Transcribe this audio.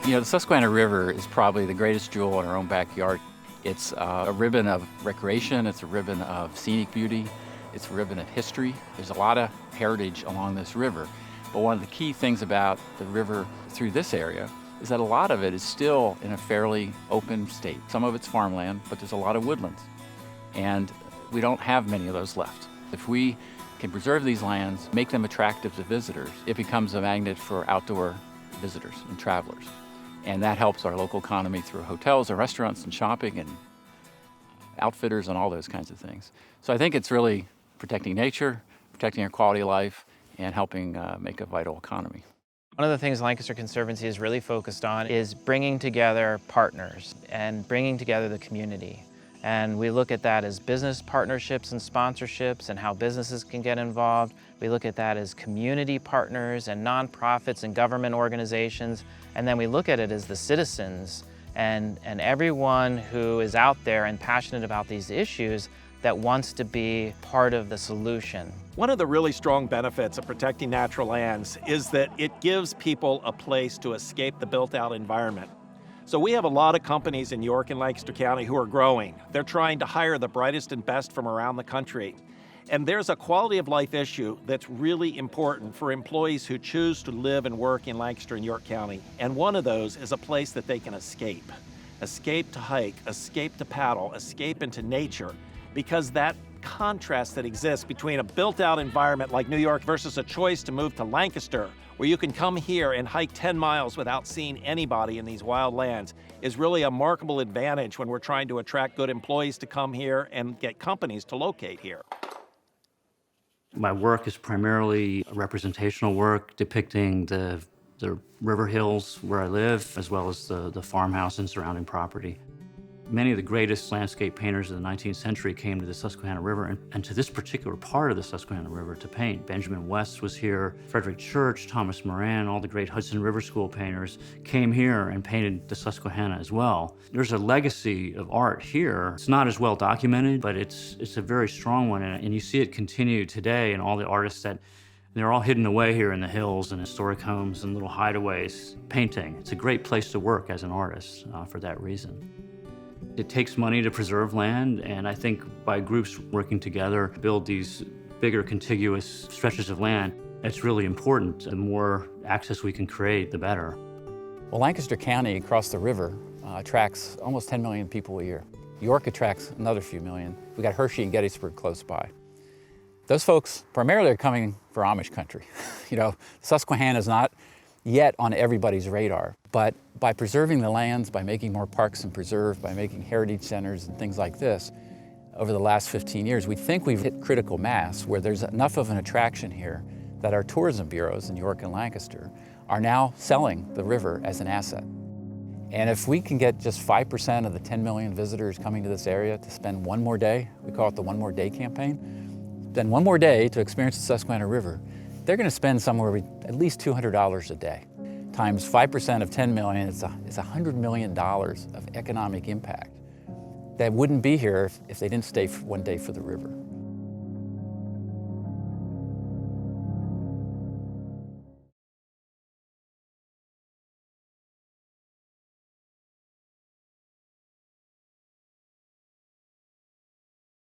You know, the Susquehanna River is probably the greatest jewel in our own backyard. It's a ribbon of recreation, it's a ribbon of scenic beauty, it's a ribbon of history. There's a lot of heritage along this river. But one of the key things about the river through this area is that a lot of it is still in a fairly open state. Some of it's farmland, but there's a lot of woodlands. And we don't have many of those left. If we can preserve these lands, make them attractive to visitors, it becomes a magnet for outdoor visitors and travelers. And that helps our local economy through hotels and restaurants and shopping and outfitters and all those kinds of things. So I think it's really protecting nature, protecting our quality of life, and helping make a vital economy. One of the things Lancaster Conservancy is really focused on is bringing together partners and bringing together the community. And we look at that as business partnerships and sponsorships and how businesses can get involved. We look at that as community partners and nonprofits and government organizations. And then we look at it as the citizens and everyone who is out there and passionate about these issues that wants to be part of the solution. One of the really strong benefits of protecting natural lands is that it gives people a place to escape the built-out environment. So we have a lot of companies in York and Lancaster County who are growing. They're trying to hire the brightest and best from around the country. And there's a quality of life issue that's really important for employees who choose to live and work in Lancaster and York County. And one of those is a place that they can escape. Escape to hike, escape to paddle, escape into nature. Because that contrast that exists between a built-out environment like New York versus a choice to move to Lancaster, where you can come here and hike 10 miles without seeing anybody in these wild lands, is really a remarkable advantage when we're trying to attract good employees to come here and get companies to locate here. My work is primarily representational work depicting the river hills where I live, as well as the farmhouse and surrounding property. Many of the greatest landscape painters of the 19th century came to the Susquehanna River and to this particular part of the Susquehanna River to paint. Benjamin West was here, Frederick Church, Thomas Moran, all the great Hudson River School painters came here and painted the Susquehanna as well. There's a legacy of art here. It's not as well documented, but it's a very strong one, and you see it continue today, and all the artists that they're all hidden away here in the hills and historic homes and little hideaways painting. It's a great place to work as an artist for that reason. It takes money to preserve land, and I think by groups working together to build these bigger contiguous stretches of land, it's really important. The more access we can create, the better. Well, Lancaster County across the river attracts almost 10 million people a year. York attracts another few million. We got Hershey and Gettysburg close by. Those folks primarily are coming for Amish country. You know, Susquehanna is not yet on everybody's radar, but by preserving the lands, by making more parks and preserve, by making heritage centers and things like this, over the last 15 years, we think we've hit critical mass where there's enough of an attraction here that our tourism bureaus in York and Lancaster are now selling the river as an asset. And if we can get just 5% of the 10 million visitors coming to this area to spend one more day, we call it the One More Day campaign, then one more day to experience the Susquehanna River, they're going to spend somewhere at least $200 a day. Times 5% of 10 million, it's $100 million of economic impact that wouldn't be here if they didn't stay for one day for the river.